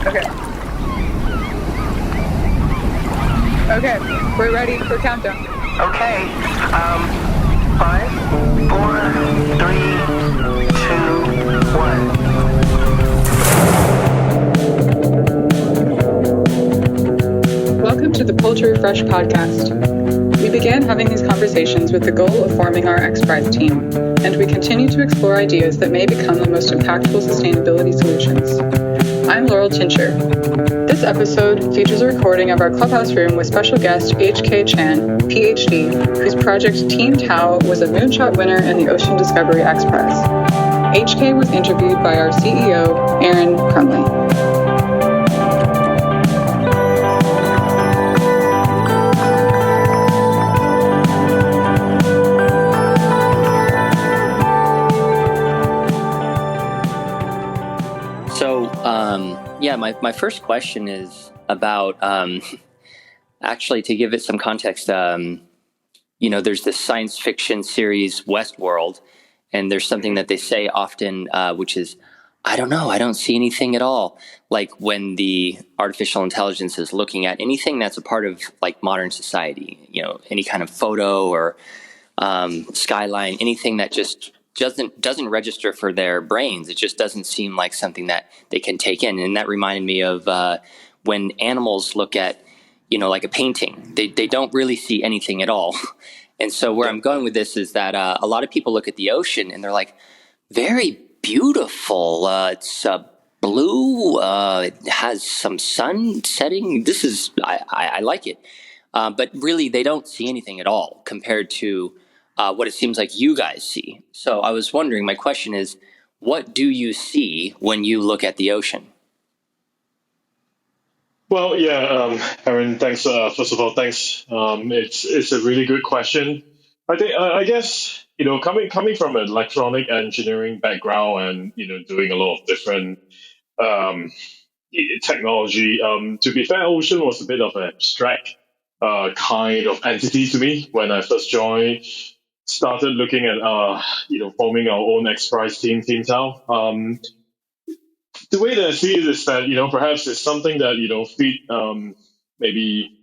Okay. Okay, we're ready for countdown. Okay. 5, 4, 3, 2, 1. Welcome to the Poultry Fresh podcast. We began having these conversations with the goal of forming our XPRIZE team, and we continue to explore ideas that may become the most impactful sustainability solutions. I'm Laurel Tincher. This episode features a recording of our Clubhouse room with special guest Hua Khee Chan, Ph.D., whose project TeamTao was a Moonshot winner in the Ocean Discovery XPRIZE. HK was interviewed by our CEO, Arin Crumley. My first question is about, actually, to give it some context, there's this science fiction series, Westworld, and there's something that they say often, which is, I don't know, I don't see anything at all. Like when the artificial intelligence is looking at anything that's a part of like modern society, any kind of photo or skyline, anything that just doesn't register for their brains. It just doesn't seem like something that they can take in. And that reminded me of when animals look at, like a painting, they don't really see anything at all. And so where I'm going with this is that a lot of people look at the ocean and they're like, very beautiful. It's blue. It has some sun setting. I like it. But really, they don't see anything at all compared to what it seems like you guys see. So I was wondering, my question is, what do you see when you look at the ocean? Well, Arin, thanks. First of all, thanks. It's a really good question. I guess, coming from an electronic engineering background and, doing a lot of different technology, to be fair, ocean was a bit of an abstract kind of entity to me when I first joined. Started looking at, forming our own XPRIZE team, TeamTao. The way that I see it is that, perhaps it's something that, feed maybe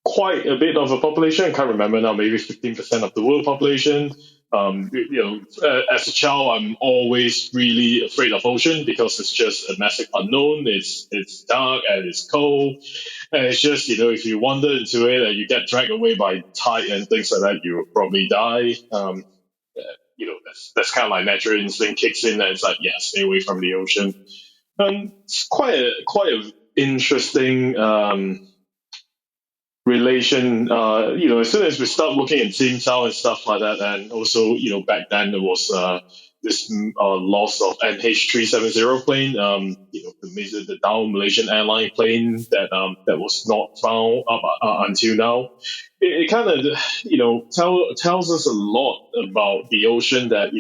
quite a bit of a population. I can't remember now, maybe 15% of the world population. As a child, I'm always really afraid of ocean because it's just a massive unknown. It's dark and it's cold. And it's just, if you wander into it and you get dragged away by tide and things like that, you'll probably die. That's kind of like natural instinct kicks in and it's like, stay away from the ocean. It's quite a interesting relation. As soon as we start looking at TeamTao and stuff like that, and also, back then there was this loss of MH370 plane, the down Malaysian airline plane that was not found up until now. It kind of, tells us a lot about the ocean that,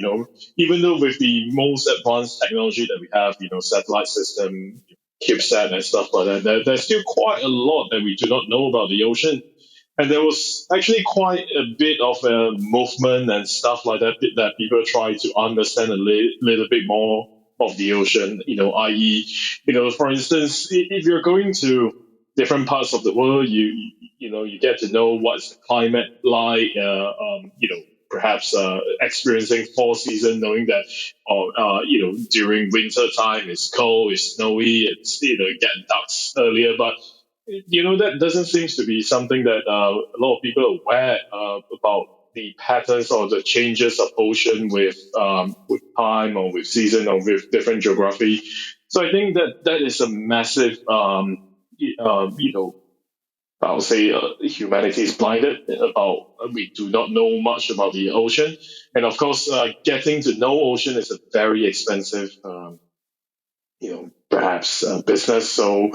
even though with the most advanced technology that we have, satellite system, CubeSat and stuff like that, there's still quite a lot that we do not know about the ocean. And there was actually quite a bit of a movement and stuff like that people try to understand a little bit more of the ocean, i.e., for instance, if you're going to different parts of the world, you get to know what's the climate like, perhaps experiencing fall season, knowing that, during winter time it's cold, it's snowy, it's, getting dark earlier, but that doesn't seem to be something that a lot of people are aware about the patterns or the changes of ocean with time or with season or with different geography. So I think that is a massive, I would say humanity is blinded about. We do not know much about the ocean, and of course, getting to know ocean is a very expensive, perhaps business. So,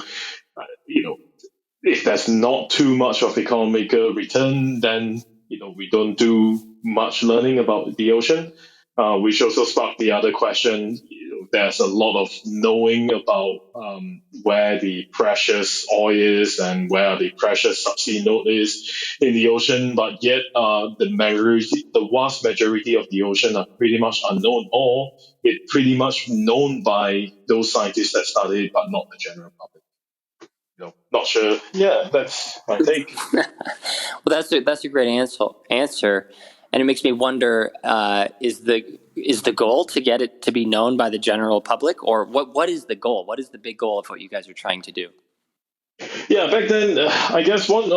if there's not too much of economical return, then we don't do much learning about the ocean. Which also sparked the other question. There's a lot of knowing about where the precious oil is and where the precious subsea node is in the ocean, but yet the vast majority of the ocean are pretty much unknown, or it's pretty much known by those scientists that study it, but not the general public. not sure. Yeah, that's my take. Well, that's a great answer, and it makes me wonder: is the goal to get it to be known by the general public, or what is the goal? What is the big goal of what you guys are trying to do? Yeah, back then, I guess one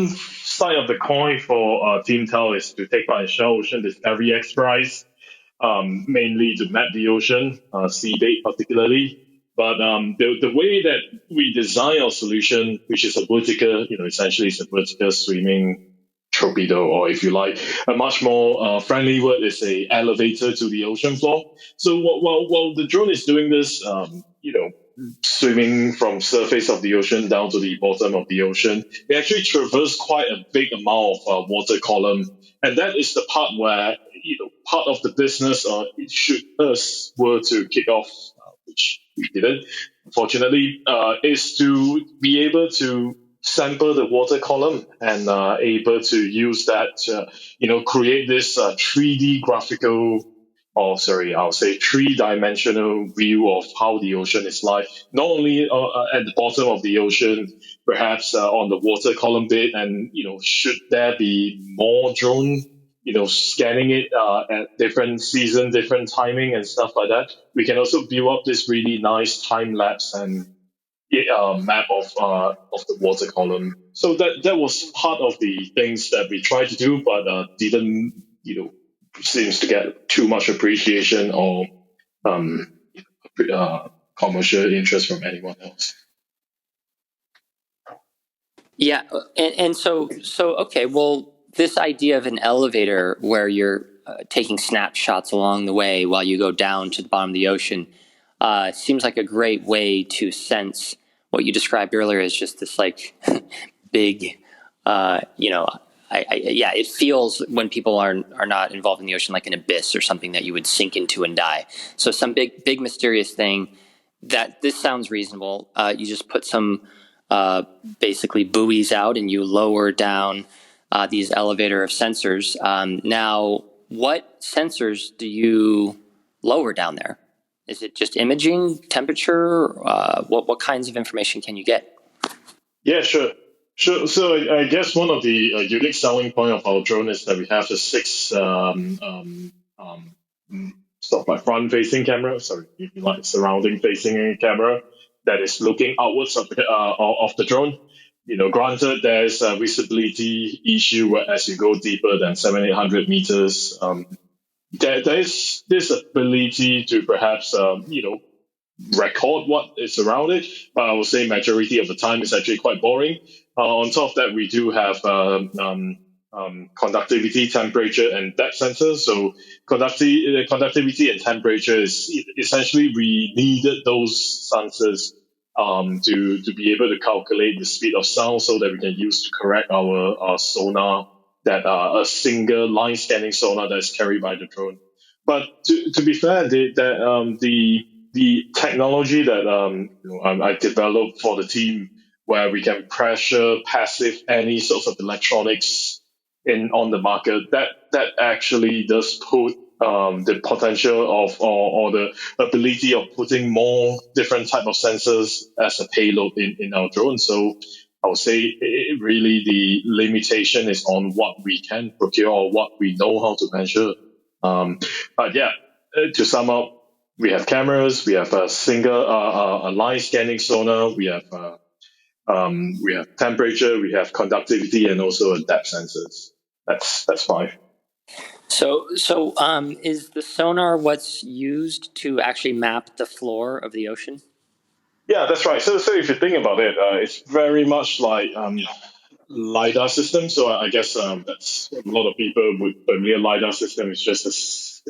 side of the coin for TeamTao is to take part in Shell Ocean Discovery XPRIZE, mainly to map the ocean, seabed particularly. But the way that we design our solution, which is a vertical, essentially it's a vertical swimming torpedo, or if you like, a much more friendly word is a elevator to the ocean floor. So while the drone is doing this, swimming from surface of the ocean down to the bottom of the ocean, they actually traverse quite a big amount of water column, and that is the part where part of the business, should us were to kick off, which we didn't, unfortunately, is to be able to sample the water column and able to use that to, create this 3D graphical, I'll say three-dimensional view of how the ocean is like, not only at the bottom of the ocean, perhaps on the water column bit, and should there be more drone, scanning it at different season, different timing, and stuff like that, we can also build up this really nice time lapse and map of the water column. So that was part of the things that we tried to do, but didn't seems to get too much appreciation or commercial interest from anyone else. Yeah, and so okay. Well, this idea of an elevator where you're taking snapshots along the way while you go down to the bottom of the ocean seems like a great way to sense what you described earlier as just this like big, it feels when people are not involved in the ocean like an abyss or something that you would sink into and die. So some big mysterious thing. That this sounds reasonable. You just put some basically buoys out and you lower down these elevator of sensors. Now, what sensors do you lower down there? Is it just imaging, temperature? What kinds of information can you get? Yeah, sure. So I guess one of the unique selling point of our drone is that we have the 6 front-facing camera. Sorry, if you like, surrounding-facing camera that is looking outwards of the drone. Granted, there's a visibility issue as you go deeper than 700-800 meters. There is this ability to perhaps record what is around it, but I would say majority of the time it's actually quite boring. On top of that, we do have conductivity, temperature, and depth sensors. So conductivity and temperature is essentially we needed those sensors to be able to calculate the speed of sound so that we can use to correct our sonar, that a single line scanning sonar that's carried by the drone. But to be fair, the technology that I developed for the team, where we can pressure passive any sorts of electronics on the market, that actually does put the potential of or the ability of putting more different type of sensors as a payload in our drone. So I would say really the limitation is on what we can procure or what we know how to measure. But yeah, to sum up, we have cameras, we have a single a line scanning sonar, we have temperature, we have conductivity, and also a depth sensors. That's 5. So is the sonar what's used to actually map the floor of the ocean? Yeah, that's right. So if you think about it, it's very much like LiDAR system. So I guess that's a lot of people would familiar LiDAR system. It's just it's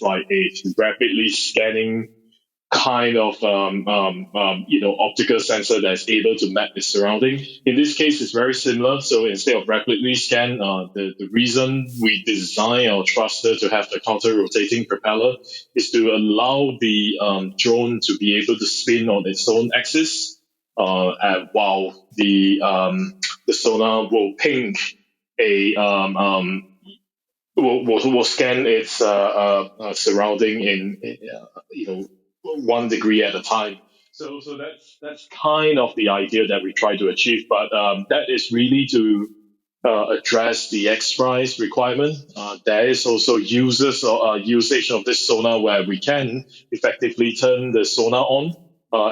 like a rapidly scanning kind of optical sensor that's able to map its surrounding. In this case, it's very similar. So instead of rapidly scan, the reason we design our thruster to have the counter-rotating propeller is to allow the drone to be able to spin on its own axis, while the sonar will ping will scan its surrounding in 1 degree at a time. So that's kind of the idea that we try to achieve, but that is really to address the XPRIZE requirement. There is also usage of this sonar where we can effectively turn the sonar on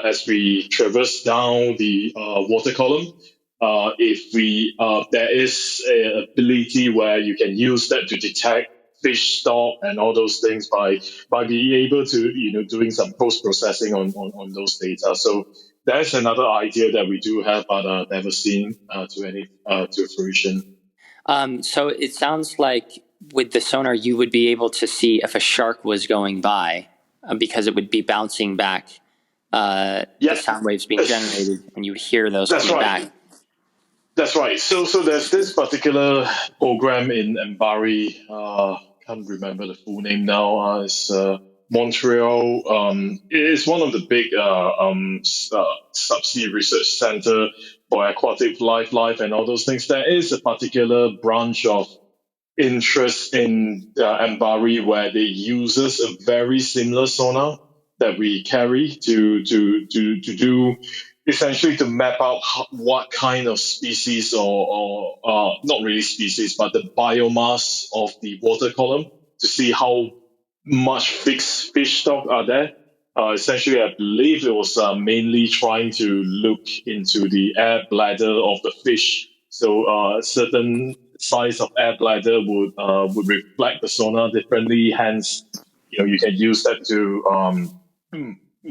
as we traverse down the water column. If we there is a ability where you can use that to detect fish stock and all those things by being able to doing some post processing on those data. So that's another idea that we do have, but never seen to fruition. So it sounds like with the sonar, you would be able to see if a shark was going by because it would be bouncing back the sound waves being generated, and you would hear those coming back. That's right. So there's this particular program in Mbari. Can't remember the full name now. It's Montreal. It is one of the big subsea research center for aquatic life and all those things. There is a particular branch of interest in Mbari where they uses a very similar sonar that we carry to do essentially to map out what kind of species or not really species, but the biomass of the water column to see how much fixed fish stock are there. Essentially, I believe it was mainly trying to look into the air bladder of the fish. So a certain size of air bladder would reflect the sonar differently. Hence, you can use that to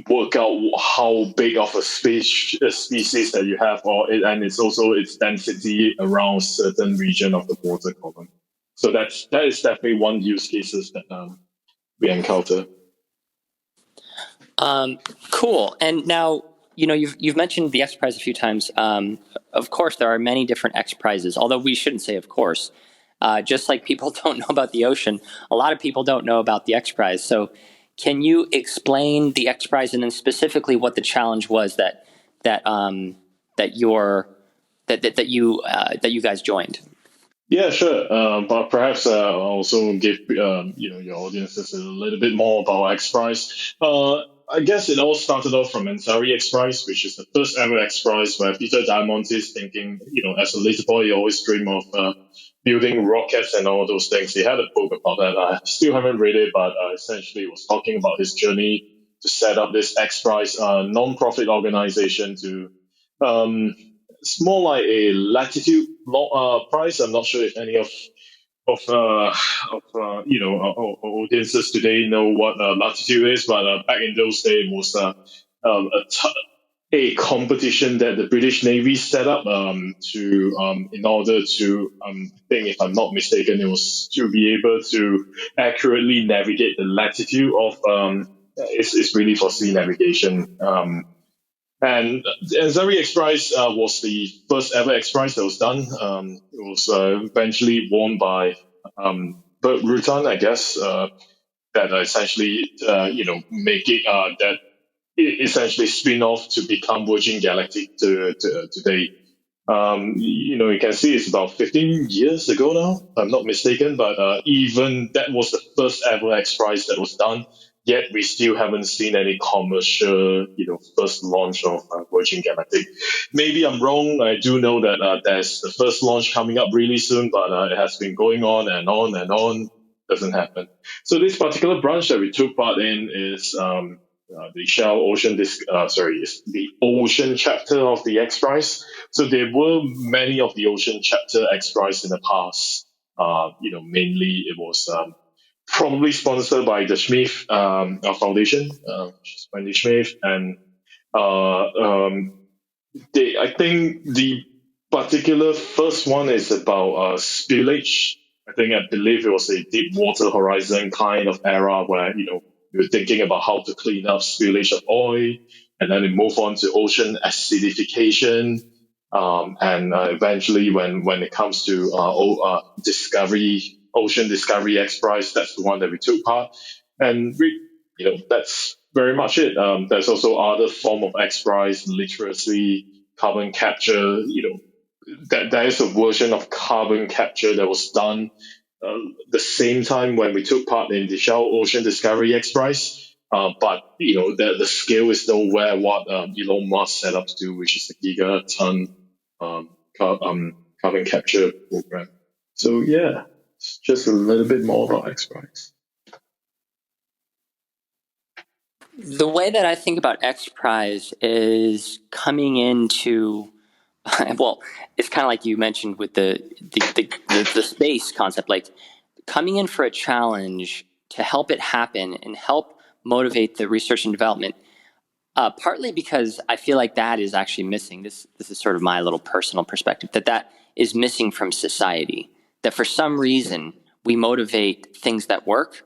work out how big of a species that you have, and it's also its density around a certain region of the water column. So that is definitely one use cases that we encounter. Cool. And now, you've mentioned the XPRIZE a few times. Of course, there are many different XPRIZes, although we shouldn't say of course. Just like people don't know about the ocean, a lot of people don't know about the XPRIZE. So can you explain the XPRIZE and then specifically what the challenge was that you guys joined? Yeah, sure. But perhaps I'll also give your audiences a little bit more about XPRIZE. I guess it all started off from Mbari XPRIZE, which is the first ever XPRIZE where Peter Diamandis thinking, as a little boy, he always dreamed of building rockets and all those things. He had a book about that. I still haven't read it, but essentially it was talking about his journey to set up this XPRIZE non-profit organization to it's more like a latitude prize. I'm not sure if any of audiences today know what latitude is, but back in those days it was a competition that the British Navy set up in order to I think if I'm not mistaken, it was to be able to accurately navigate the latitude of it's really for sea navigation. And Mbari XPRIZE was the first ever XPRIZE that was done. It was eventually won by Bert Rutan, I guess, that essentially, making that essentially spin off to become Virgin Galactic today. You can see it's about 15 years ago now, if I'm not mistaken, but even that was the first ever XPRIZE that was done. Yet we still haven't seen any commercial, first launch of Virgin Galactic. Maybe I'm wrong. I do know that there's the first launch coming up really soon, but it has been going on and on and on. Doesn't happen. So this particular branch that we took part in is the Shell Ocean it's the Ocean chapter of the XPRIZE. So there were many of the Ocean chapter XPRIZE in the past. Mainly it was probably sponsored by the Smith Foundation, Wendy Smith, and I think the particular first one is about spillage. I believe it was a deep water horizon kind of era where you were thinking about how to clean up spillage of oil, and then it moved on to ocean acidification, and eventually when it comes to Ocean Discovery XPRIZE, that's the one that we took part. And that's very much it. There's also other form of XPRIZE, literacy, carbon capture. There is a version of carbon capture that was done the same time when we took part in the Shell Ocean Discovery XPRIZE. But the scale is nowhere what Elon Musk set up to do, which is the gigaton carbon capture program. So yeah, it's just a little bit more about XPRIZE. The way that I think about XPRIZE is coming into, well, it's kind of like you mentioned with the space concept, like coming in for a challenge to help it happen and help motivate the research and development. Partly because I feel like that is actually missing. This is sort of my little personal perspective, that is missing from society. That for some reason we motivate things that work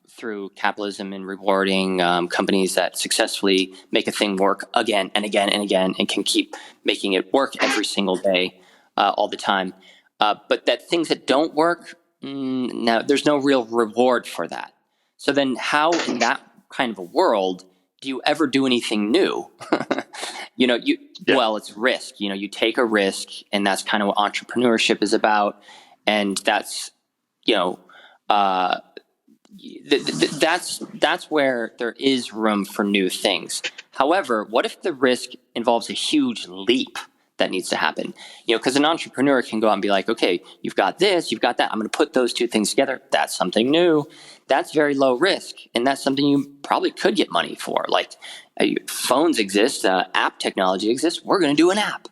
through capitalism and rewarding companies that successfully make a thing work again and again and again and can keep making it work every single day, all the time. But that things that don't work, now there's no real reward for that. So then how in that kind of a world do you ever do anything new? Well, it's risk. You take a risk, and that's kind of what entrepreneurship is about. And that's, that's where there is room for new things. However, what if the risk involves a huge leap that needs to happen? Because an entrepreneur can go out and be like, okay, you've got this, you've got that. I'm going to put those two things together. That's something new. That's very low risk. And that's something you probably could get money for. Like phones exist, app technology exists. We're going to do an app.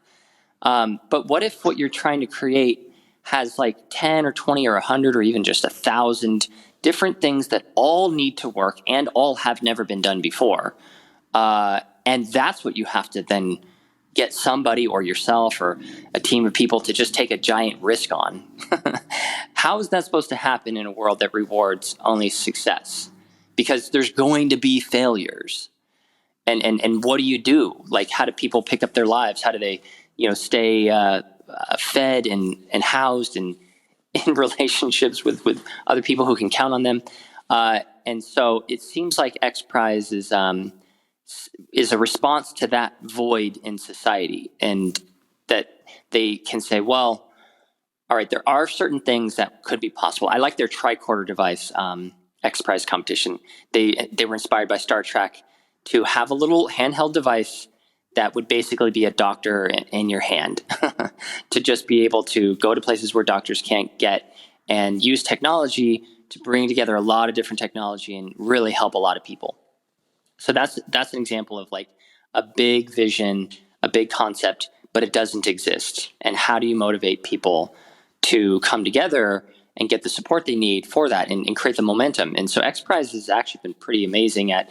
But what if what you're trying to create has like 10 or 20 or 100 or even just 1,000 different things that all need to work and all have never been done before? And that's what you have to then get somebody or yourself or a team of people to just take a giant risk on. How is that supposed to happen in a world that rewards only success? Because there's going to be failures. And what do you do? Like, how do people pick up their lives? How do they, stay fed and housed and in relationships with other people who can count on them? And so it seems like XPRIZE is a response to that void in society, and that they can say, well, all right, there are certain things that could be possible. I like their tricorder device, XPRIZE competition. They were inspired by Star Trek to have a little handheld device that would basically be a doctor in your hand to just be able to go to places where doctors can't get and use technology to bring together a lot of different technology and really help a lot of people. So that's an example of like a big vision, a big concept, but it doesn't exist. And how do you motivate people to come together and get the support they need for that and create the momentum? And so XPRIZE has actually been pretty amazing at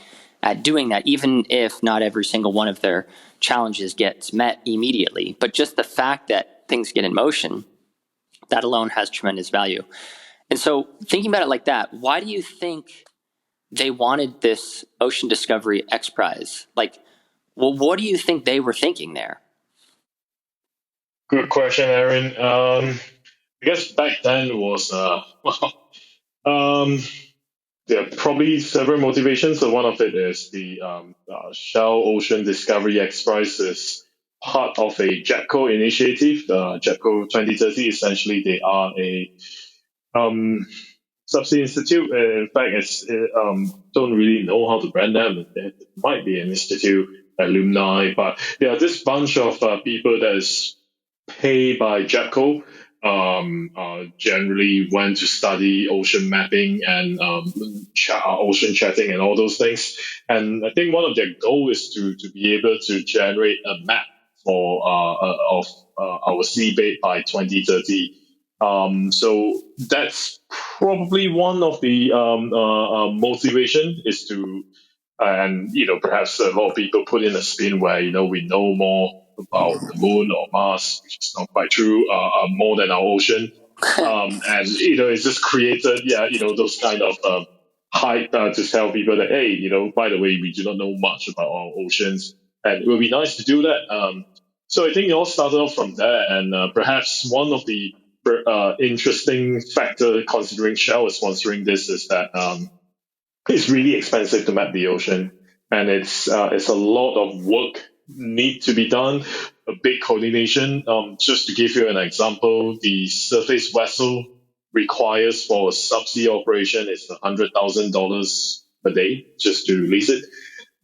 doing that, even if not every single one of their challenges gets met immediately. But just the fact that things get in motion, that alone has tremendous value. And so thinking about it like that, why do you think they wanted this Ocean Discovery XPRIZE? Like, well, what do you think they were thinking there? Good question, Arin. I guess back then it was there are probably several motivations. So one of it is the Shell Ocean Discovery XPRIZE is part of a JEPCO initiative. JEPCO 2030, essentially, they are a subsea institute. In fact, don't really know how to brand them. It might be an institute, alumni, but this bunch of people that is paid by JEPCO. Generally went to study ocean mapping and ocean chatting and all those things. And I think one of their goals is to be able to generate a map for of our seabed by 2030. So that's probably one of the motivation is to, and perhaps a lot of people put in a spin where we know more about the moon or Mars, which is not quite true, more than our ocean. And it's just created, those kind of hype to tell people that, hey, by the way, we do not know much about our oceans, and it would be nice to do that. So I think it all started off from there, and perhaps one of the interesting factor considering Shell is sponsoring this is that it's really expensive to map the ocean, and it's a lot of work need to be done, a big coordination. Just to give you an example, the surface vessel requires for a subsea operation is $100,000 a day just to release it.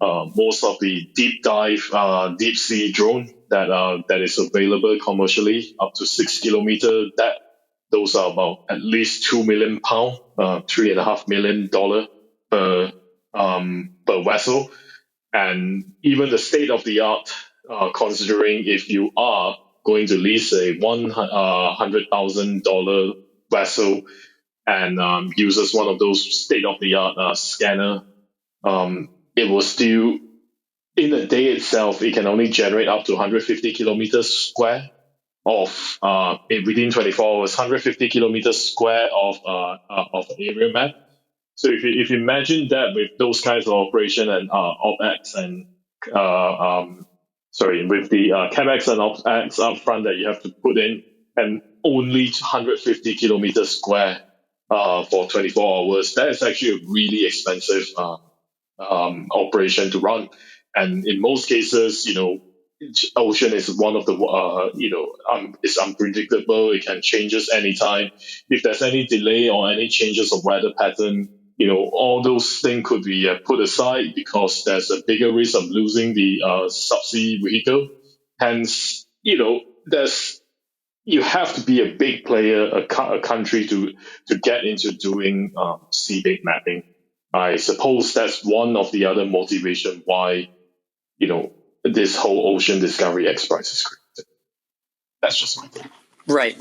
Most of the deep dive, deep sea drone that is available commercially up to 6 kilometer, those are about at least £2 million, $3.5 million per vessel. And even the state of the art, considering if you are going to lease a $100,000 vessel and uses one of those state of the art scanner, it will still, in a day itself, it can only generate up to 150 kilometers square of within 24 hours, 150 kilometers square of area map. So if you imagine that with those kinds of operation and OpEx and with the CapEx and OpEx upfront that you have to put in, and only 150 kilometers square for 24 hours, that is actually a really expensive operation to run. And in most cases, ocean is one of the, it's unpredictable. It can changes anytime. If there's any delay or any changes of weather pattern, all those things could be put aside because there's a bigger risk of losing the subsea vehicle. Hence, you have to be a big player, a country to get into doing seabed mapping. I suppose that's one of the other motivation why, this whole Ocean Discovery XPRIZE is created. That's just my thing. Right.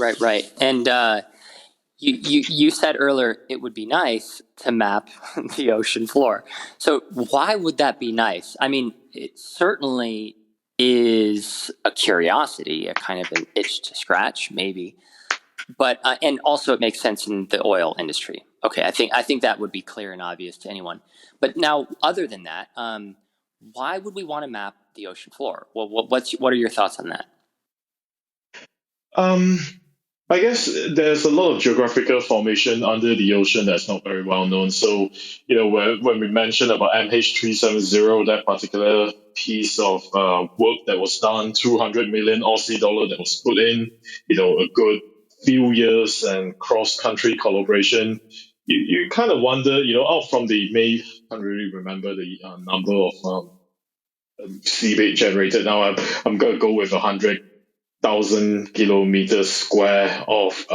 And you said earlier it would be nice to map the ocean floor. So why would that be nice? I mean, it certainly is a curiosity, a kind of an itch to scratch, maybe. But and also it makes sense in the oil industry. Okay, I think that would be clear and obvious to anyone. But now, other than that, why would we want to map the ocean floor? Well, what are your thoughts on that? I guess there's a lot of geographical formation under the ocean that's not very well known. So, when we mentioned about MH370, that particular piece of work that was done, 200 million Aussie dollar that was put in, a good few years and cross-country collaboration, you kind of wonder, out from the I can't really remember the number of seabed generated. Now I'm going to go with 100,000 kilometers square of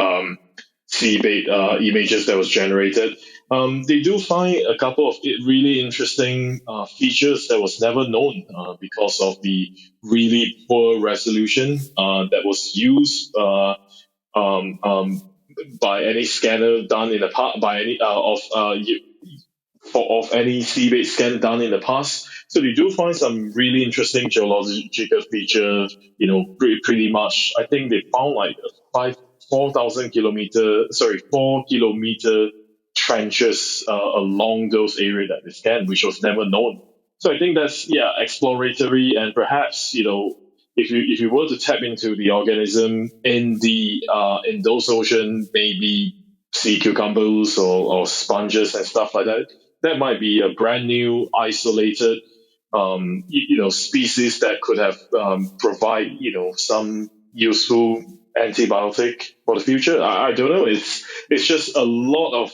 seabed images that was generated. They do find a couple of really interesting features that was never known because of the really poor resolution that was used by any scanner done in the past, by any of any seabed scan done in the past. So they do find some really interesting geological features. Pretty much, I think they found like 4 kilometer trenches along those areas that they scanned, which was never known. So I think that's exploratory, and perhaps if you were to tap into the organism in those oceans, maybe sea cucumbers or sponges and stuff like that, that might be a brand new isolated species that could have provide some useful antibiotic for the future. I don't know. It's just a lot of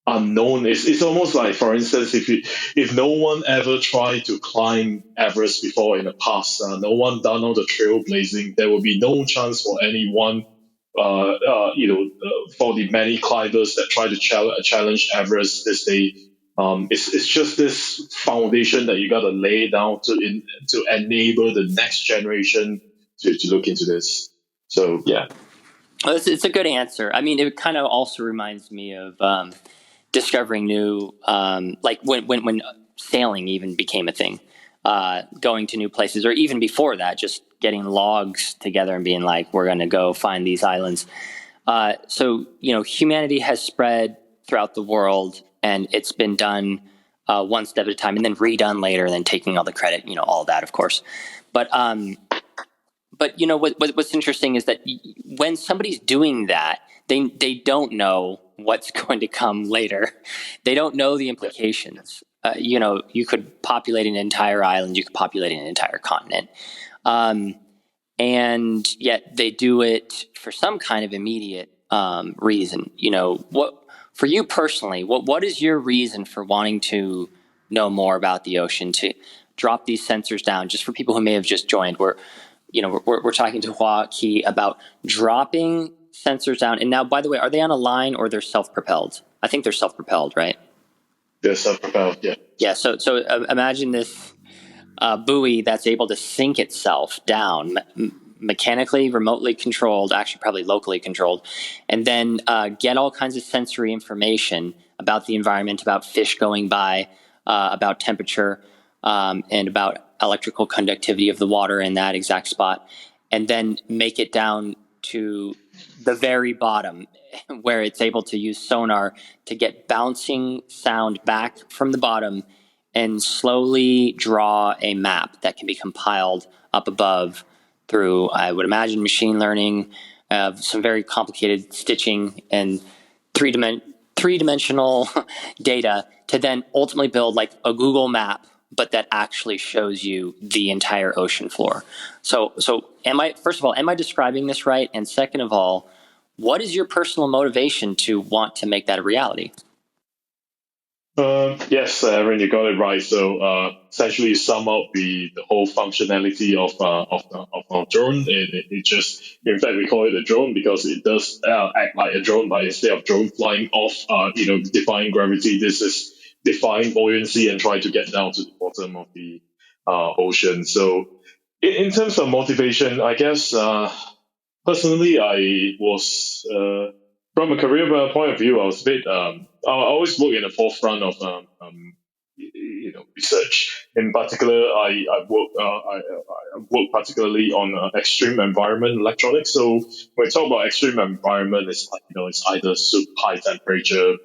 unknown. It's almost like, for instance, if no one ever tried to climb Everest before in the past, no one done all the trailblazing, there will be no chance for anyone, for the many climbers that try to challenge Everest this day. It's just this foundation that you got to lay down to enable the next generation to look into this. So yeah. Well, it's a good answer. I mean, it kind of also reminds me of discovering new, like when sailing even became a thing, going to new places, or even before that, just getting logs together and being like, we're going to go find these islands. So, humanity has spread throughout the world, and it's been done one step at a time and then redone later, and then taking all the credit, all that, of course. But what's interesting is that when somebody's doing that, they don't know what's going to come later. They don't know the implications. You could populate an entire island, you could populate an entire continent. And yet they do it for some kind of immediate reason. for you personally, what is your reason for wanting to know more about the ocean, to drop these sensors down? Just for people who may have just joined, we're talking to Hua Khee about dropping sensors down. And now, by the way, are they on a line or they're self-propelled? I think they're self-propelled, right? They're self-propelled, yeah. Yeah. So imagine this buoy that's able to sink itself down, mechanically, remotely controlled, actually probably locally controlled, and then get all kinds of sensory information about the environment, about fish going by, about temperature, and about electrical conductivity of the water in that exact spot, and then make it down to the very bottom where it's able to use sonar to get bouncing sound back from the bottom and slowly draw a map that can be compiled up above through, I would imagine, machine learning, some very complicated stitching and three-dimensional data to then ultimately build like a Google map, but that actually shows you the entire ocean floor. So first of all, am I describing this right? And second of all, what is your personal motivation to want to make that a reality? Yes, Arin, you got it right. So essentially, you sum up the whole functionality of our drone. It just, in fact, we call it a drone because it does act like a drone, but instead of drone flying off, defying gravity, this is defying buoyancy and trying to get down to the bottom of the ocean. So, in terms of motivation, I guess personally, I was from a career point of view, I was a bit. I always work in the forefront of research. In particular, I work particularly on extreme environment electronics. So when we talk about extreme environment, it's like, it's either super high temperature.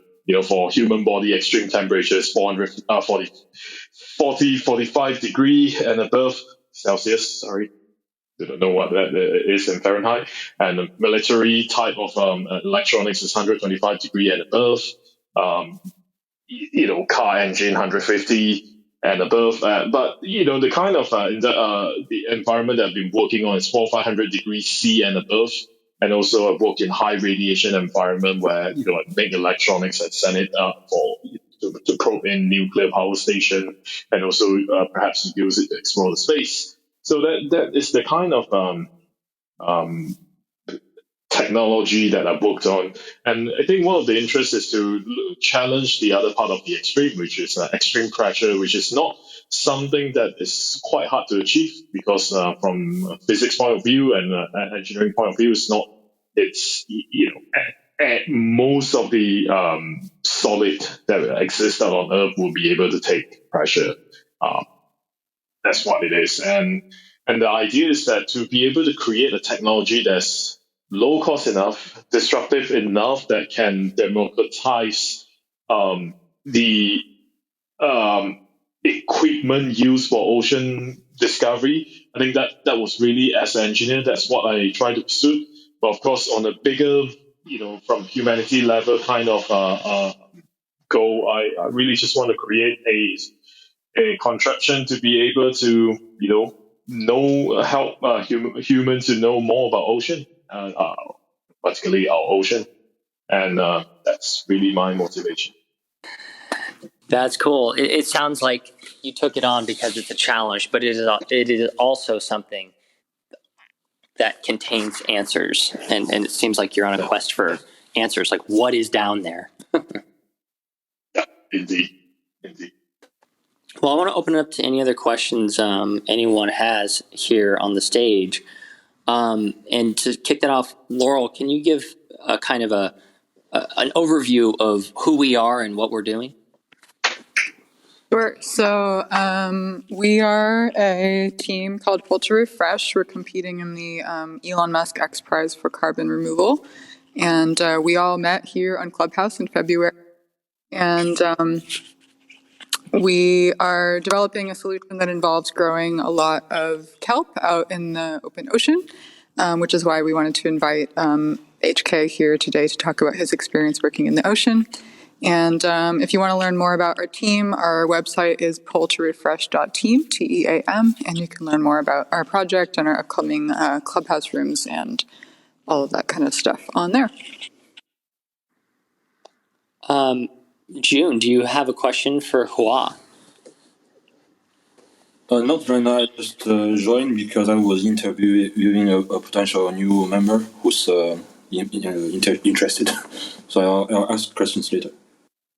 For human body, extreme temperature is 45 degree and above Celsius. Sorry. I don't know what that is in Fahrenheit. And the military type of electronics is 125 degree and above. Car engine 150 and above. But the kind of the environment that I've been working on is 400-500 degrees C and above. And also I work in high radiation environment where I make electronics and send it to probe in nuclear power station, and also perhaps use it to explore the space. So that is the kind of technology that I worked on. And I think one of the interests is to challenge the other part of the extreme, which is extreme pressure, which is not something that is quite hard to achieve because from a physics point of view and engineering point of view, at most of the solid that exists out on Earth will be able to take pressure. That's what it is. And the idea is that to be able to create a technology that's low cost enough, disruptive enough that can democratize the equipment used for ocean discovery. I think that was really, as an engineer, that's what I try to pursue. But of course, on a bigger, from humanity level kind of goal, I really just want to create a contraption to be able to, help humans to know more about ocean, particularly our ocean. And that's really my motivation. That's cool. It sounds like you took it on because it's a challenge, but it is also something that contains answers. And it seems like you're on a quest for answers, like what is down there? Yeah, indeed. Well, I want to open it up to any other questions anyone has here on the stage. And to kick that off, Laurel, can you give a kind of an overview of who we are and what we're doing? Sure. So we are a team called Ultra Refresh. We're competing in the Elon Musk XPRIZE for carbon removal. And we all met here on Clubhouse in February. And we are developing a solution that involves growing a lot of kelp out in the open ocean, which is why we wanted to invite HK here today to talk about his experience working in the ocean. And if you want to learn more about our team, our website is poultrarefresh.team, TEAM, and you can learn more about our project and our upcoming Clubhouse rooms and all of that kind of stuff on there. June, do you have a question for Hua? Not right now. I just joined because I was interviewing a potential new member who's interested. So I'll ask questions later.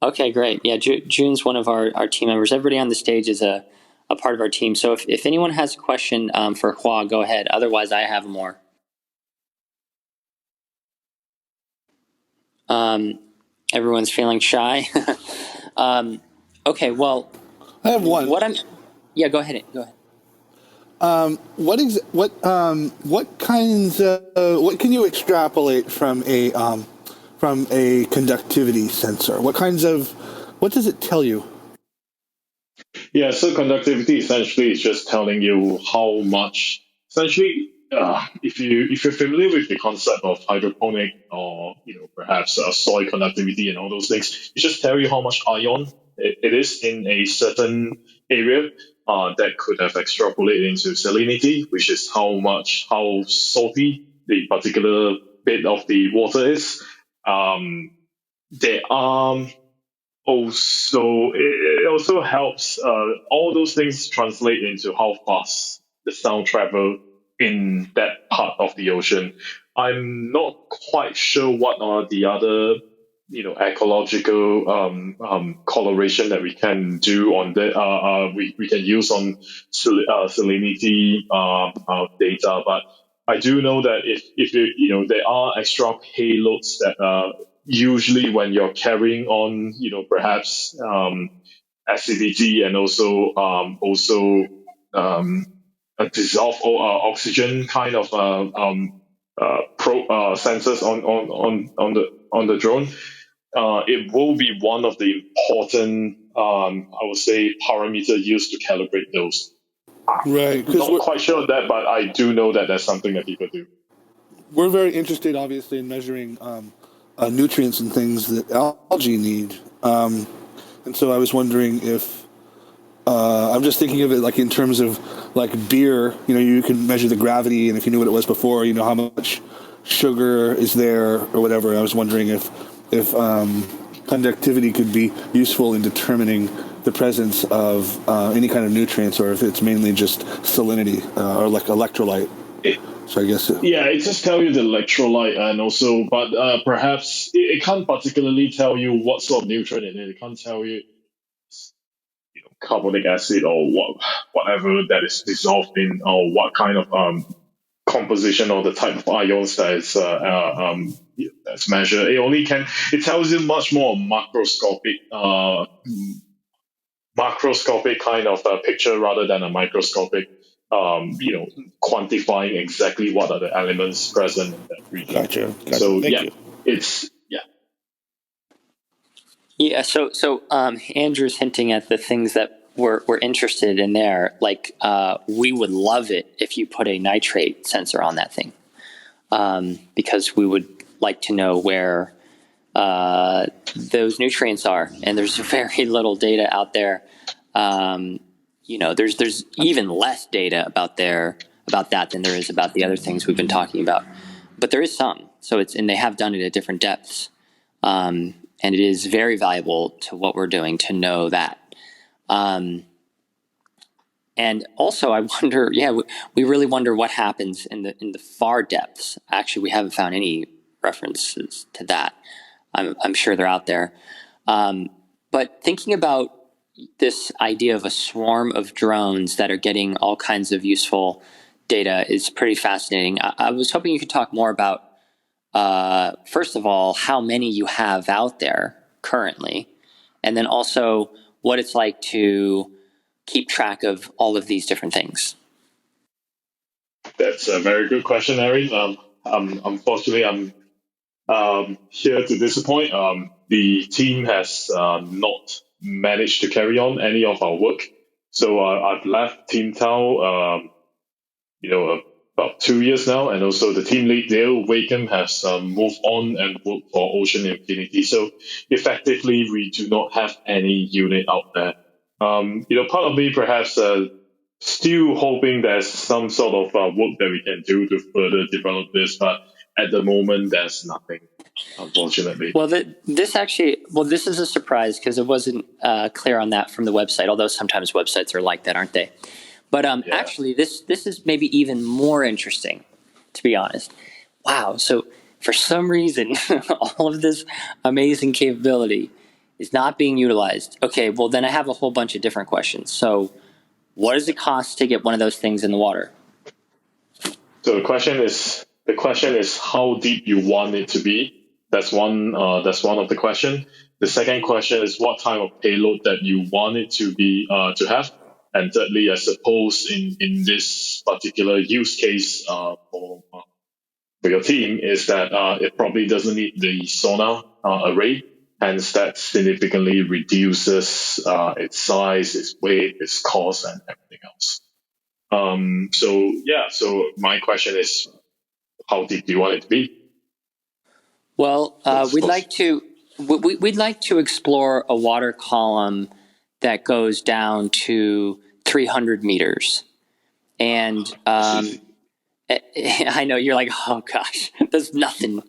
Okay, great. Yeah, June's one of our team members. Everybody on the stage is a part of our team. So if anyone has a question for Hua, go ahead. Otherwise, I have more. Everyone's feeling shy. Okay, well, I have one. Yeah, go ahead. What can you extrapolate from a conductivity sensor? What does it tell you? Yeah, so conductivity essentially is just telling you how much. Essentially, if you're familiar with the concept of hydroponic or perhaps soil conductivity and all those things, it just tell you how much ion it is in a certain area. That could have extrapolated into salinity, which is how salty the particular bit of the water is. There are also it also helps all those things translate into how fast the sound travel in that part of the ocean. I'm not quite sure what are the other ecological coloration that we can do on that. We can use on salinity data, but I do know that if there are extra payloads that usually when you're carrying on perhaps acidity and also a dissolved oxygen kind of sensors on the drone. It will be one of the important, I would say, parameter used to calibrate those. Right. Not quite sure of that, but I do know that that's something that people do. We're very interested, obviously, in measuring nutrients and things that algae need. And so I was wondering if I'm just thinking of it like in terms of like beer. You can measure the gravity, and if you knew what it was before, how much sugar is there or whatever. I was wondering if conductivity could be useful in determining the presence of any kind of nutrients, or if it's mainly just salinity or like electrolyte. So I guess it just tells you the electrolyte, and also, but perhaps it can't particularly tell you what sort of nutrient it is. It can't tell you, carbonic acid or whatever that is dissolved in, or what kind of composition or the type of ions that is that's measured. It tells you much more macroscopic kind of picture rather than a microscopic. Quantifying exactly what are the elements present in that region. Gotcha. So Thank you. it's Yeah. So Andrew's hinting at the things that we're interested in there. Like we would love it if you put a nitrate sensor on that thing, because we would like to know where those nutrients are, and there's very little data out there. There's even less data about that than there is about the other things we've been talking about. But there is some. And they have done it at different depths. And it is very valuable to what we're doing to know that. And also I wonder, we really wonder what happens in the far depths. Actually, we haven't found any references to that. I'm sure they're out there. But thinking about this idea of a swarm of drones that are getting all kinds of useful data is pretty fascinating. I was hoping you could talk more about, first of all, how many you have out there currently, and then also what it's like to keep track of all of these different things. That's a very good question, Arin. Unfortunately, I'm here to disappoint. The team has not managed to carry on any of our work. So I've left TeamTao, about 2 years now, and also the team lead Dale Wakeham has moved on and worked for Ocean Infinity. So effectively, we do not have any unit out there. Part of me perhaps still hoping there's some sort of work that we can do to further develop this, but at the moment there's nothing. unfortunately. Well, this is a surprise because it wasn't clear on that from the website, although sometimes websites are like that, aren't they? But actually, this is maybe even more interesting, to be honest. Wow, so for some reason, all of this amazing capability is not being utilized. Okay, well, then I have a whole bunch of different questions. So what does it cost to get one of those things in the water? So the question is how deep you want it to be. That's one of the question. The second question is what type of payload that you want it to be to have. And thirdly, I suppose in this particular use case for your team is that it probably doesn't need the sonar array. Hence, that significantly reduces its size, its weight, its cost, and everything else. So my question is, how deep do you want it to be? Well, we'd like to explore a water column that goes down to 300 meters, and I know you're like, oh gosh, that's nothing.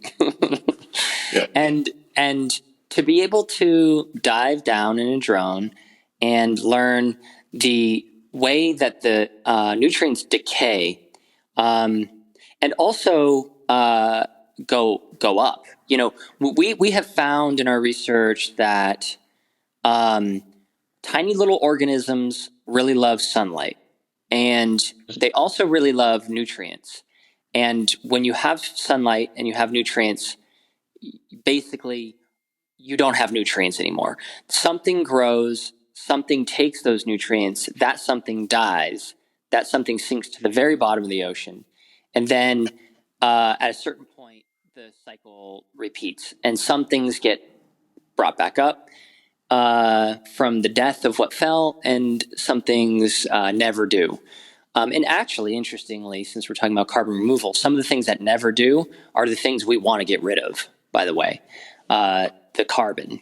Yeah. And to be able to dive down in a drone and learn the way that the nutrients decay, and also go up. You know, we have found in our research that tiny little organisms really love sunlight, and they also really love nutrients. And when you have sunlight and you have nutrients, basically you don't have nutrients anymore. Something grows, something takes those nutrients, that something dies, that something sinks to the very bottom of the ocean. And then at a certain point, the cycle repeats, and some things get brought back up from the death of what fell, and some things never do. And actually, interestingly, since we're talking about carbon removal, some of the things that never do are the things we want to get rid of, by the way. The carbon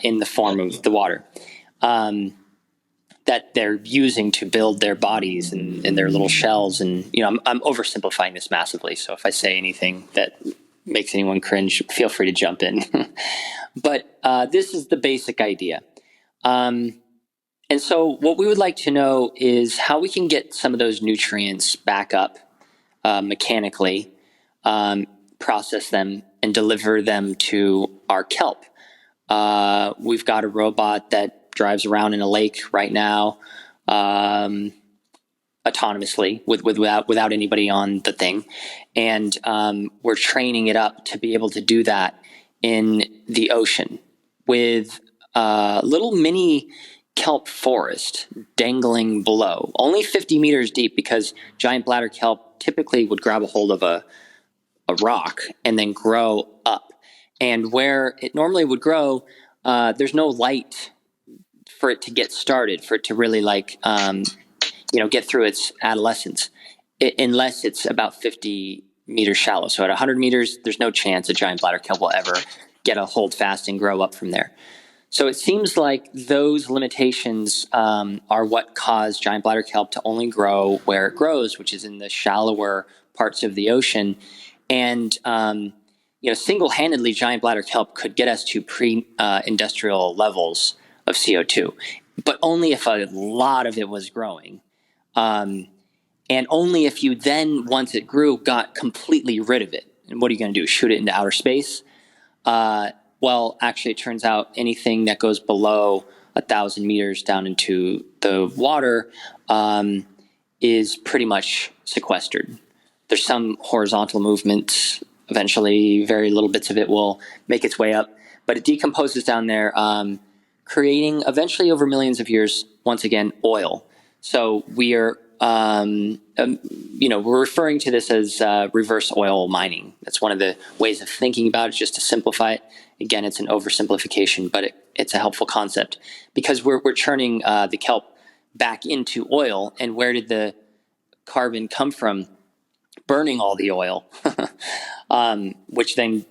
in the form of the water that they're using to build their bodies and their little shells. And, you know, I'm oversimplifying this massively. So if I say anything that makes anyone cringe, feel free to jump in. But this is the basic idea. And so what we would like to know is how we can get some of those nutrients back up mechanically, process them, and deliver them to our kelp. We've got a robot that drives around in a lake right now, autonomously without anybody on the thing, and we're training it up to be able to do that in the ocean with a little mini kelp forest dangling below, only 50 meters deep, because giant bladder kelp typically would grab a hold of a rock and then grow up. And where it normally would grow, there's no light for it to get started, for it to really get through its adolescence, unless it's about 50 meters shallow. So at 100 meters, there's no chance a giant bladder kelp will ever get a hold fast and grow up from there. So it seems like those limitations are what cause giant bladder kelp to only grow where it grows, which is in the shallower parts of the ocean. And single-handedly, giant bladder kelp could get us to pre-industrial levels of CO2, but only if a lot of it was growing. And only if you then, once it grew, got completely rid of it. And what are you going to do, shoot it into outer space? Well, actually, it turns out anything that goes below 1,000 meters down into the water is pretty much sequestered. There's some horizontal movements. Eventually, very little bits of it will make its way up, but it decomposes down there, creating eventually over millions of years, once again, oil. So we are, we're referring to this as reverse oil mining. That's one of the ways of thinking about it, just to simplify it. Again, it's an oversimplification, but it's a helpful concept, because we're churning the kelp back into oil. And where did the carbon come from? Burning all the oil, which then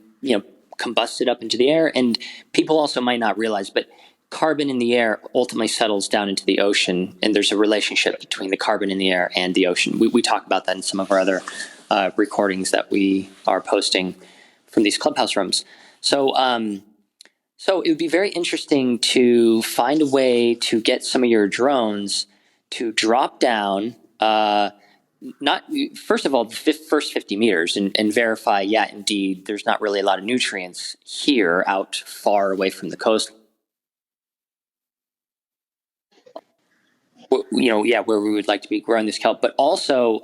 combusted up into the air. And people also might not realize, but carbon in the air ultimately settles down into the ocean, and there's a relationship between the carbon in the air and the ocean. We talk about that in some of our other recordings that we are posting these Clubhouse rooms. So so it would be very interesting to find a way to get some of your drones to drop down, not first of all, the first 50 meters and verify, yeah, indeed, there's not really a lot of nutrients here out far away from the coast. Where we would like to be growing this kelp, but also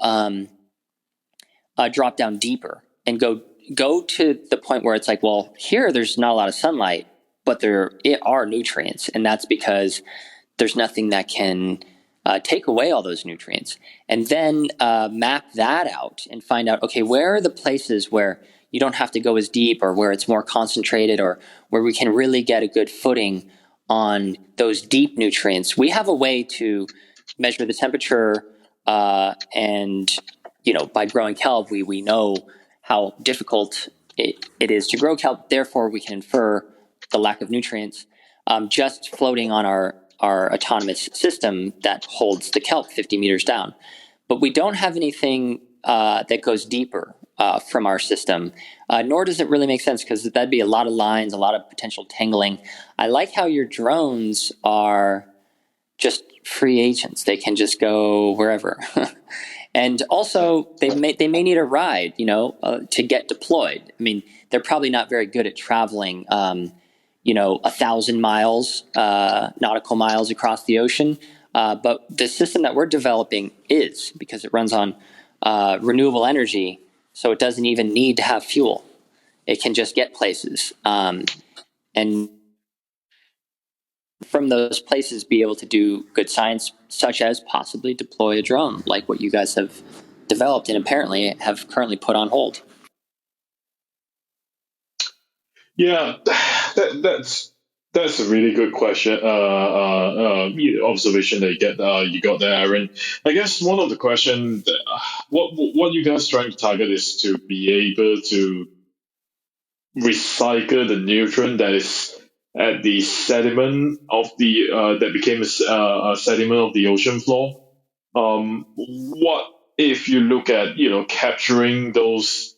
drop down deeper and go to the point where it's like, well, here there's not a lot of sunlight, but there are nutrients, and that's because there's nothing that can take away all those nutrients. And then map that out and find out, okay, where are the places where you don't have to go as deep, or where it's more concentrated, or where we can really get a good footing on those deep nutrients. We have a way to measure the temperature, and by growing kelp, we know how difficult it is to grow kelp. Therefore, we can infer the lack of nutrients just floating on our autonomous system that holds the kelp 50 meters down. But we don't have anything that goes deeper from our system, nor does it really make sense, because that'd be a lot of lines, a lot of potential tangling. I like how your drones are just free agents. They can just go wherever. And also, they may need a ride, to get deployed. I mean, they're probably not very good at traveling 1,000 miles, nautical miles across the ocean. But the system that we're developing is, because it runs on renewable energy, so it doesn't even need to have fuel. It can just get places. And from those places be able to do good science, such as possibly deploy a drone, like what you guys have developed and apparently have currently put on hold. Yeah, that's a really good question. Observation that you got there, Arin. I guess one of the questions, what you guys trying to target is to be able to recycle the nutrient that is at the sediment of the that became a sediment of the ocean floor. What if you look at capturing those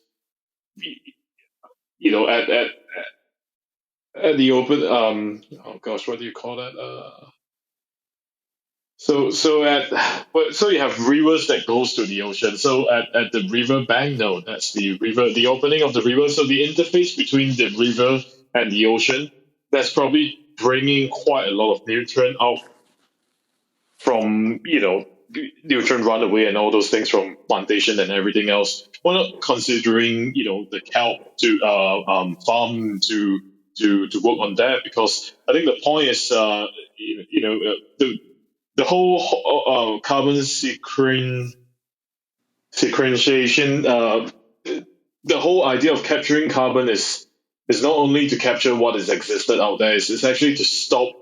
at the open, what do you call that? So you have rivers that goes to the ocean. So at the river bank, no, that's the river, the opening of the river. So the interface between the river and the ocean, that's probably bringing quite a lot of nutrient out from nutrient runaway and all those things from plantation and everything else. We're not considering the kelp to farm to work on that, because I think the point is the whole carbon sequestration, the whole idea of capturing carbon is not only to capture what is existed out there, it's actually to stop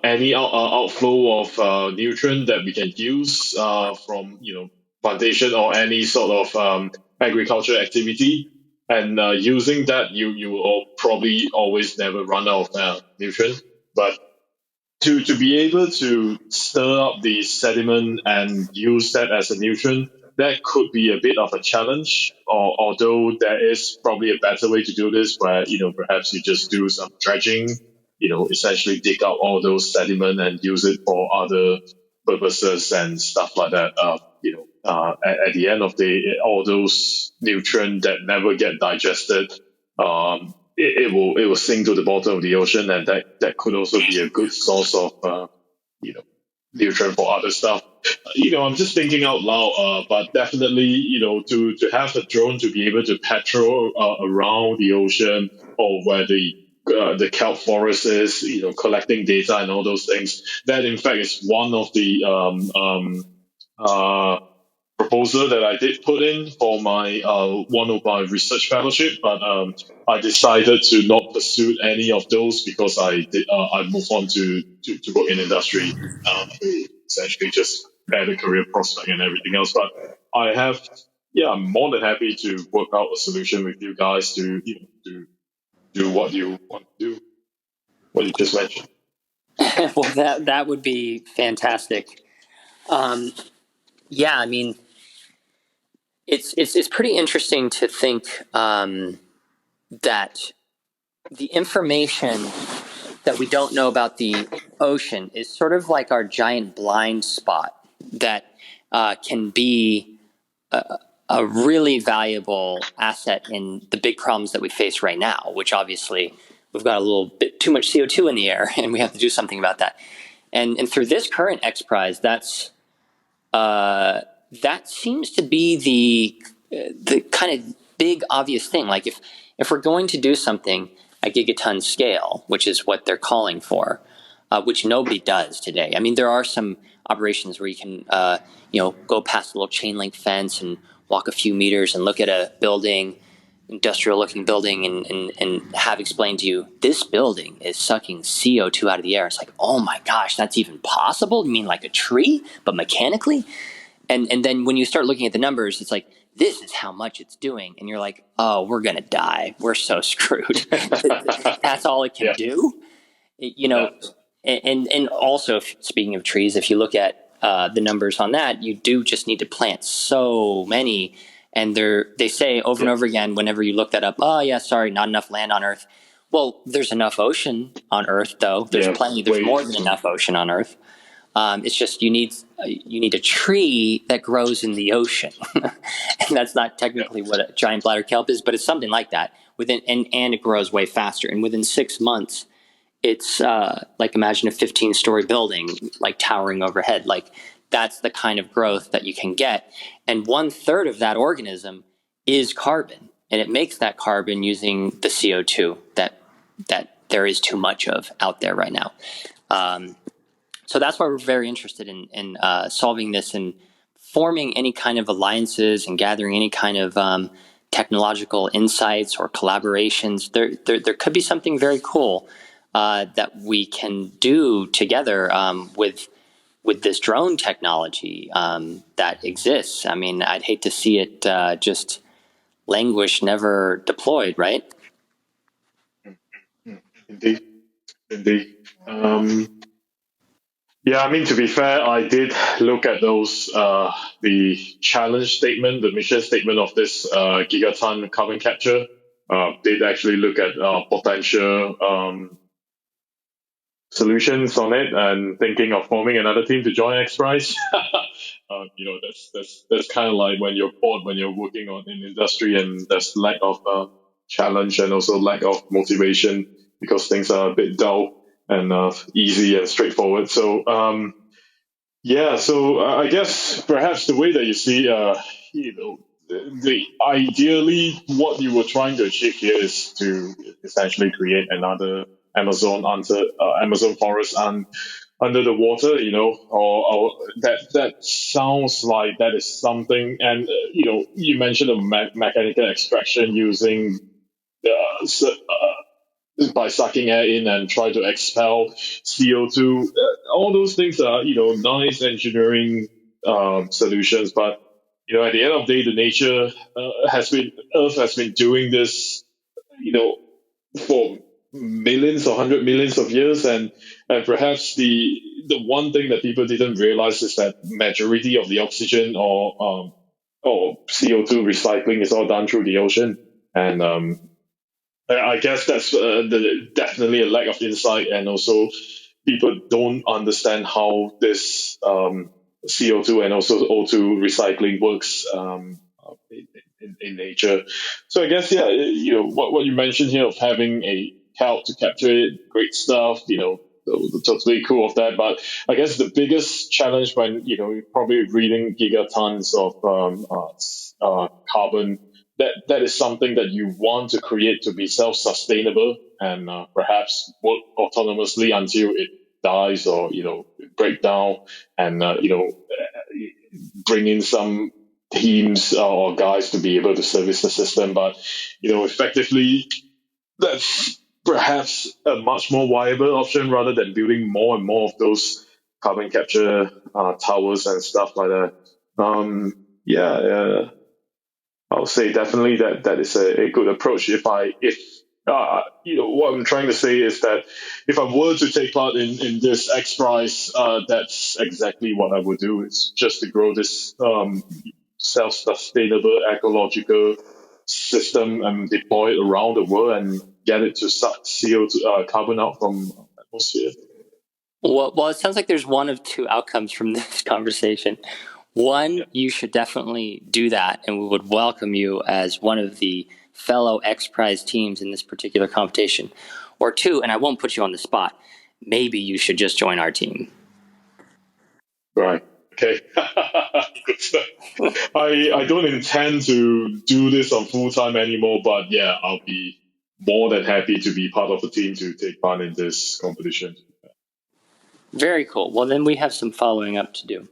any outflow of nutrient that we can use from plantation or any sort of agriculture activity. And using that, you will probably always never run out of nutrient. But to be able to stir up the sediment and use that as a nutrient, that could be a bit of a challenge. Although there is probably a better way to do this, where perhaps you just do some dredging, essentially dig out all those sediment and use it for other purposes and stuff like that. At the end of the day, all those nutrients that never get digested, it will sink to the bottom of the ocean, and that could also be a good source of nutrient for other stuff. I'm just thinking out loud, but definitely, to have a drone to be able to patrol around the ocean, or where the kelp forest is, collecting data and all those things. That, in fact, is one of the proposal that I did put in for my one of my research fellowship, but I decided to not pursue any of those, because I moved on to work in industry, essentially just better career prospect and everything else. But I'm more than happy to work out a solution with you guys to do what you want to do, what you just mentioned. Well, that would be fantastic. I mean, it's pretty interesting to think that the information that we don't know about the ocean is sort of like our giant blind spot that can be a really valuable asset in the big problems that we face right now, which obviously we've got a little bit too much CO2 in the air and we have to do something about that. And through this current XPRIZE, that seems to be the kind of big obvious thing. Like if we're going to do something at gigaton scale, which is what they're calling for, which nobody does today. I mean, there are some operations where you can, go past a little chain link fence and walk a few meters and look at a building, industrial looking building, and have explained to you, this building is sucking CO2 out of the air. It's like, oh my gosh, that's even possible? You mean like a tree, but mechanically? And then when you start looking at the numbers, it's like, this is how much it's doing. And you're like, oh, we're going to die. We're so screwed. That's all it can do. And also, speaking of trees, if you look at the numbers on that, you do just need to plant so many. And they say over and over again, whenever you look that up, oh, yeah, sorry, not enough land on Earth. Well, there's enough ocean on Earth, though. There's plenty. There's more than enough ocean on Earth. It's just you need a tree that grows in the ocean, and that's not technically what a giant bladder kelp is, but it's something like that. And it grows way faster. And within 6 months, it's like imagine a 15-story building like towering overhead. Like that's the kind of growth that you can get. And 1/3 of that organism is carbon, and it makes that carbon using the CO2 that there is too much of out there right now. So that's why we're very interested in solving this and forming any kind of alliances and gathering any kind of technological insights or collaborations. There could be something very cool that we can do together with this drone technology that exists. I mean, I'd hate to see it just languish, never deployed, right? Indeed. Yeah, I mean, to be fair, I did look at those, the challenge statement, the mission statement of this Gigatonne carbon capture. Did actually look at potential solutions on it and thinking of forming another team to join XPRIZE. That's kind of like when you're bored, when you're working in industry and there's lack of challenge and also lack of motivation because things are a bit dull and easy and straightforward. So, I guess perhaps the way that you see, ideally what you were trying to achieve here is to essentially create another Amazon forest under the water, or that sounds like that is something. And, you mentioned a mechanical extraction using by sucking air in and try to expel CO2. All those things are, nice engineering solutions. But, at the end of the day, the nature Earth has been doing this, for millions or 100 millions of years. And perhaps the one thing that people didn't realize is that majority of the oxygen or CO2 recycling is all done through the ocean. And, I guess that's definitely a lack of insight, and also people don't understand how this CO2 and also O2 recycling works in nature. So I guess what you mentioned here of having a kelp to capture it, great stuff. Totally cool of that. But I guess the biggest challenge when you're probably reading gigatons of carbon. That is something that you want to create to be self-sustainable and perhaps work autonomously until it dies or break down, and bring in some teams or guys to be able to service the system. But effectively, that's perhaps a much more viable option rather than building more and more of those carbon capture towers and stuff like that. I'll say definitely that is a good approach. What I'm trying to say is that if I were to take part in this XPRIZE, that's exactly what I would do. It's just to grow this self-sustainable ecological system and deploy it around the world and get it to suck CO2 carbon out from atmosphere. Well, it sounds like there's one of two outcomes from this conversation. One, you should definitely do that, and we would welcome you as one of the fellow XPRIZE teams in this particular competition. Or two, and I won't put you on the spot, maybe you should just join our team. Right. Okay. Good stuff. I don't intend to do this on full time anymore, but yeah, I'll be more than happy to be part of the team to take part in this competition. Very cool. Well, then we have some following up to do.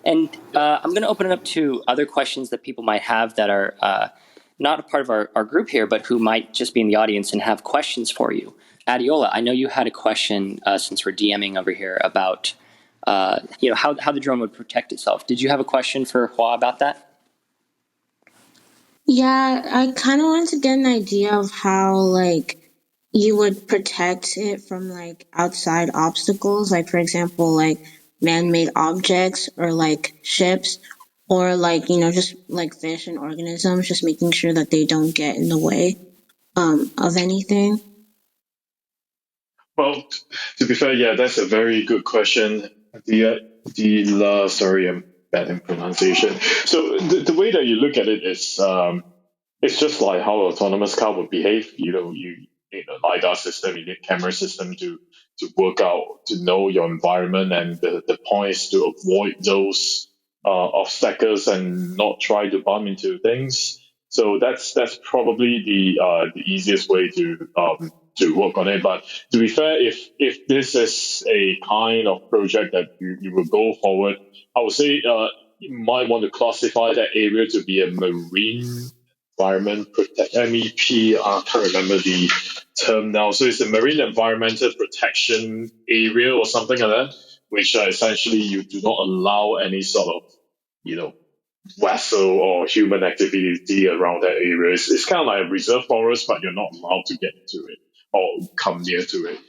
And I'm going to open it up to other questions that people might have that are not a part of our group here, but who might just be in the audience and have questions for you. Adiola, I know you had a question since we're DMing over here about how the drone would protect itself. Did you have a question for Hua about that? Yeah, I kind of wanted to get an idea of how, you would protect it from, outside obstacles, for example, man-made objects or, ships or, just, fish and organisms, just making sure that they don't get in the way of anything. Well, to be fair, yeah, that's a very good question. Sorry, I'm bad in pronunciation. So the way that you look at it is, it's just like how autonomous car would behave. You need a LiDAR system, you need camera system to work out, to know your environment, and the point is to avoid those obstacles and not try to bump into things. So that's probably the easiest way to work on it. But to be fair, if this is a kind of project that you will go forward, I would say you might want to classify that area to be a marine environment MEP. I can't remember the term now. So it's a marine environmental protection area or something like that, which essentially you do not allow any sort of vessel or human activity around that area. It's kind of like a reserve forest, but you're not allowed to get into it or come near to it.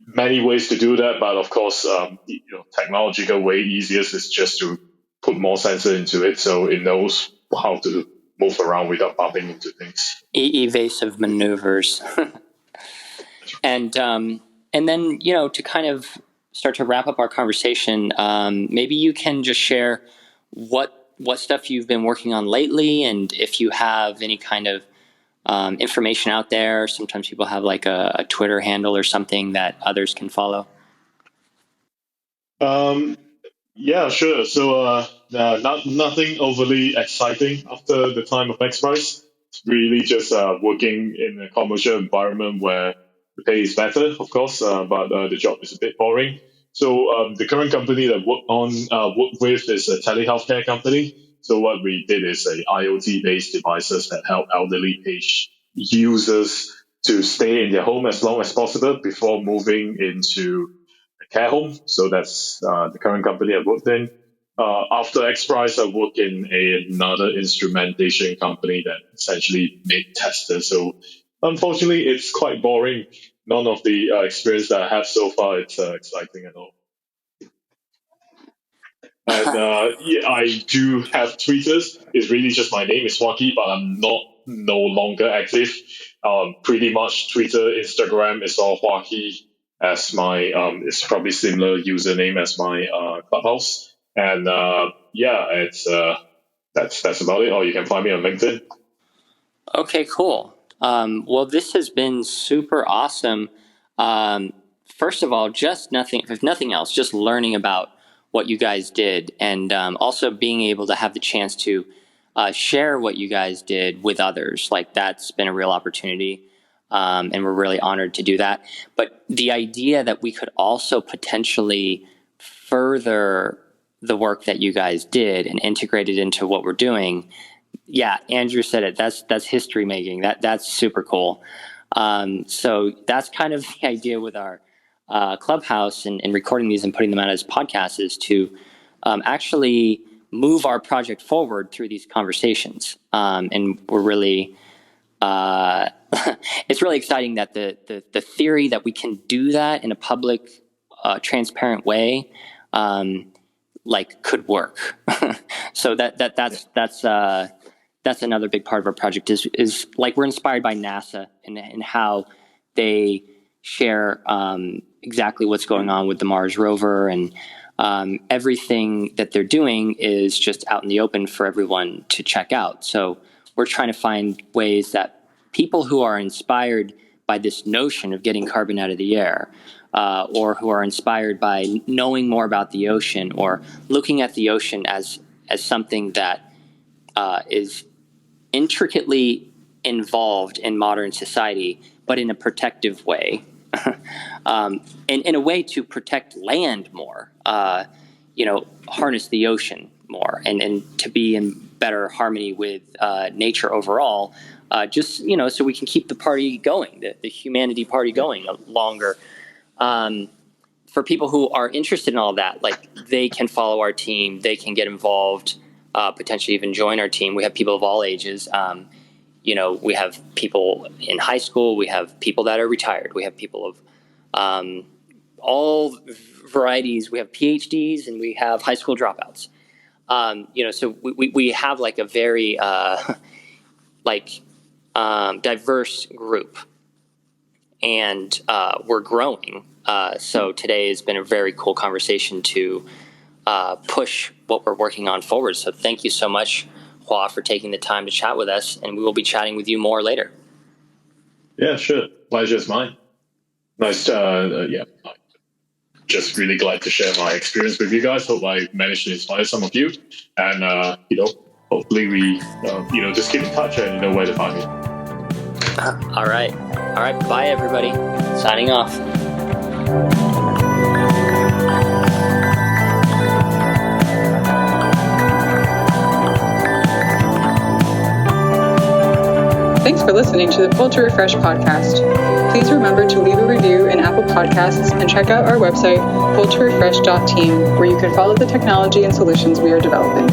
Many ways to do that, but of course, technological way easiest is just to put more sensor into it so it knows how to move around without bumping into things. Evasive maneuvers. And then, to kind of start to wrap up our conversation, maybe you can just share what stuff you've been working on lately, and if you have any kind of information out there. Sometimes people have a Twitter handle or something that others can follow. Yeah, sure. So nothing overly exciting after the time of XPRIZE. It's really just working in a commercial environment where the pay is better, of course, but the job is a bit boring. So the current company that work with is a telehealthcare company. So what we did is a IoT-based devices that help elderly users to stay in their home as long as possible before moving into a care home. So that's the current company I've worked in. After XPRIZE, I work in another instrumentation company that essentially made testers. So unfortunately, it's quite boring. None of the experience that I have so far it's exciting at all. And I do have Twitters. It's really just my name is Hua Khee, but I'm no longer active. Pretty much Twitter, Instagram is all Hua Khee as my it's probably similar username as my Clubhouse. And it's that's about it. Or you can find me on LinkedIn. Okay, cool. Well, this has been super awesome. First of all, if nothing else, just learning about what you guys did, and also being able to have the chance to share what you guys did with others. That's been a real opportunity, and we're really honored to do that. But the idea that we could also potentially further the work that you guys did and integrate it into what we're doing. Yeah, Andrew said it. That's history making. That's super cool. So that's kind of the idea with our Clubhouse and recording these and putting them out as podcasts, is to actually move our project forward through these conversations. And we're really, it's really exciting that the theory that we can do that in a public, transparent way, could work. So that's that's another big part of our project is like we're inspired by NASA and how they share exactly what's going on with the Mars rover, and everything that they're doing is just out in the open for everyone to check out. So we're trying to find ways that people who are inspired by this notion of getting carbon out of the air, or who are inspired by knowing more about the ocean, or looking at the ocean as something that is intricately involved in modern society, but in a protective way, and in a way to protect land more, harness the ocean more, and to be in better harmony with nature overall, so we can keep the party going, the humanity party going longer. For people who are interested in all of that, like, they can follow our team, they can get involved, potentially even join our team. We have people of all ages. We have people in high school, we have people that are retired, we have people of all varieties, we have PhDs, and we have high school dropouts. So we have like a very diverse group, and we're growing. So today has been a very cool conversation to push what we're working on forward. So thank you so much, Hua, for taking the time to chat with us, and we will be chatting with you more later. Yeah, sure. Pleasure's mine. Nice. Just really glad to share my experience with you guys. Hope I managed to inspire some of you, and hopefully we just keep in touch and you know where to find me. All right. Bye, everybody. Signing off. Thanks for listening to the Pull to Refresh podcast. Please remember to leave a review in Apple Podcasts and check out our website, pulltorefresh.team, where you can follow the technology and solutions we are developing.